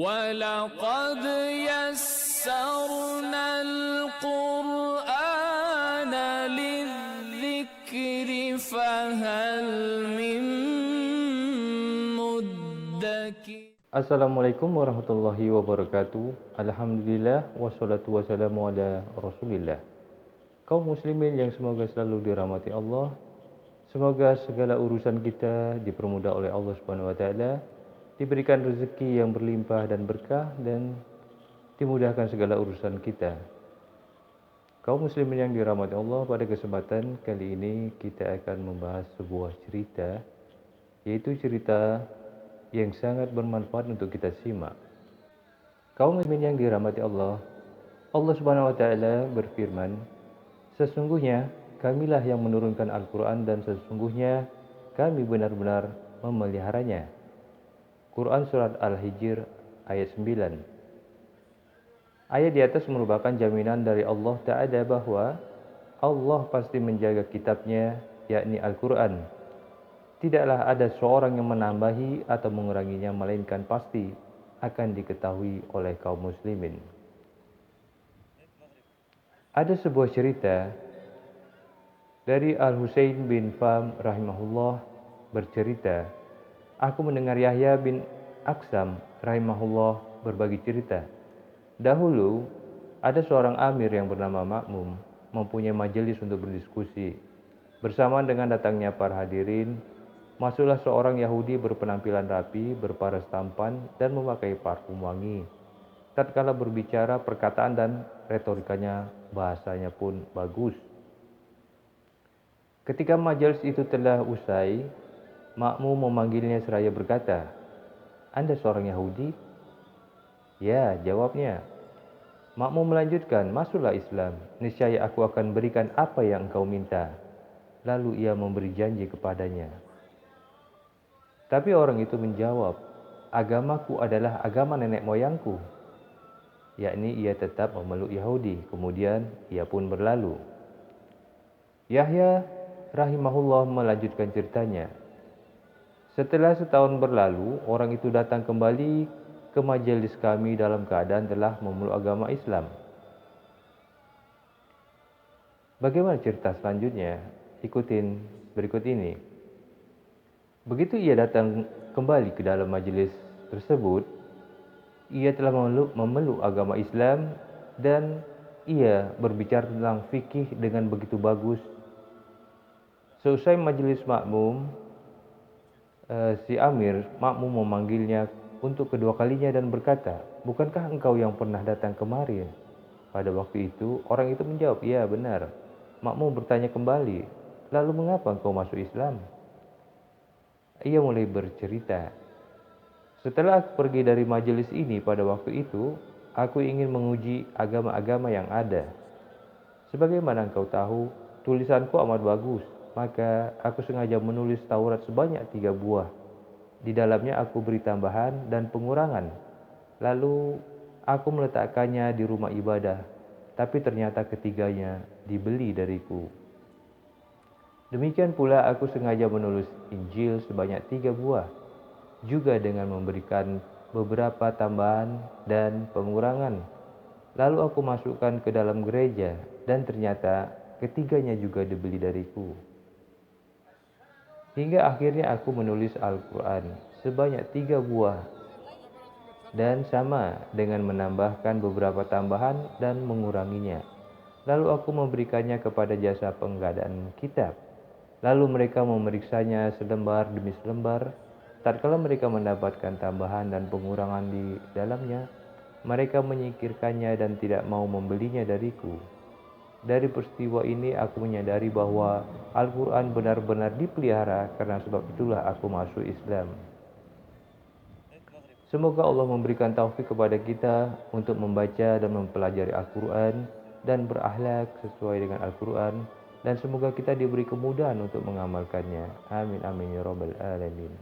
وَلَقَدْ يَسَّرْنَا الْقُرْآنَ لِلذِّكْرِ فَهَلْ مِن مُّدَّكِرٍ. Assalamualaikum warahmatullahi wabarakatuh. Alhamdulillah wassalatu wassalamu ala Rasulillah. Kaum muslimin yang semoga selalu dirahmati Allah. Semoga segala urusan kita dipermudah oleh Allah Subhanahu wa taala, diberikan rezeki yang berlimpah dan berkah, dan dimudahkan segala urusan kita. Kaum muslimin yang dirahmati Allah, pada kesempatan kali ini kita akan membahas sebuah cerita, yaitu cerita yang sangat bermanfaat untuk kita simak. Kaum muslimin yang dirahmati Allah, Allah Subhanahu wa taala berfirman, sesungguhnya kamilah yang menurunkan Al-Quran dan sesungguhnya kami benar-benar memeliharanya. Quran Surat Al-Hijr ayat 9. Ayat di atas merupakan jaminan dari Allah Ta'ala bahwa Allah pasti menjaga kitabnya, yakni Al-Quran. Tidaklah ada seorang yang menambahi atau menguranginya, melainkan pasti akan diketahui oleh kaum muslimin. Ada sebuah cerita dari Al-Husain bin Fam rahimahullah bercerita, aku mendengar Yahya bin Aksam rahimahullah berbagi cerita. Dahulu ada seorang amir yang bernama Ma'mum mempunyai majelis untuk berdiskusi. Bersamaan dengan datangnya para hadirin, masuklah seorang Yahudi berpenampilan rapi, berparas tampan, dan memakai parfum wangi. Tatkala berbicara, perkataan dan retorikanya, bahasanya pun bagus. Ketika majelis itu telah usai, Ma'mum memanggilnya seraya berkata, "Anda seorang Yahudi?" "Ya," jawabnya. Ma'mum melanjutkan, "Masuklah Islam, niscaya aku akan berikan apa yang engkau minta." Lalu ia memberi janji kepadanya. Tapi orang itu menjawab, "Agamaku adalah agama nenek moyangku." Yakni ia tetap memeluk Yahudi. Kemudian ia pun berlalu. Yahya rahimahullah melanjutkan ceritanya. Setelah setahun berlalu, orang itu datang kembali ke majelis kami dalam keadaan telah memeluk agama Islam. Bagaimana cerita selanjutnya? Ikutin berikut ini. Begitu ia datang kembali ke dalam majelis tersebut, ia telah memeluk agama Islam dan ia berbicara tentang fikih dengan begitu bagus. Seusai majelis makmum, si Amir Ma'mum memanggilnya untuk kedua kalinya dan berkata, "Bukankah engkau yang pernah datang kemari?" Pada waktu itu, orang itu menjawab, "Ya, benar." Ma'mum bertanya kembali, "Lalu mengapa engkau masuk Islam?" Ia mulai bercerita, "Setelah aku pergi dari majelis ini pada waktu itu, aku ingin menguji agama-agama yang ada. Sebagaimana engkau tahu, tulisanku amat bagus. Maka aku sengaja menulis Taurat sebanyak 3 buah. Di dalamnya aku beri tambahan dan pengurangan. Lalu aku meletakkannya di rumah ibadah, tapi ternyata ketiganya dibeli dariku. Demikian pula aku sengaja menulis Injil sebanyak 3 buah, juga dengan memberikan beberapa tambahan dan pengurangan. Lalu aku masukkan ke dalam gereja, dan ternyata ketiganya juga dibeli dariku. Hingga akhirnya aku menulis Al-Quran sebanyak 3 buah dan sama dengan menambahkan beberapa tambahan dan menguranginya. Lalu aku memberikannya kepada jasa penggadaan kitab. Lalu mereka memeriksanya selembar demi selembar. Tatkala mereka mendapatkan tambahan dan pengurangan di dalamnya, mereka menyingkirkannya dan tidak mau membelinya dariku. Dari peristiwa ini aku menyadari bahwa Al-Quran benar-benar dipelihara, karena sebab itulah aku masuk Islam." Semoga Allah memberikan taufik kepada kita untuk membaca dan mempelajari Al-Quran dan berakhlak sesuai dengan Al-Quran, dan semoga kita diberi kemudahan untuk mengamalkannya. Amin amin ya rabbal alamin.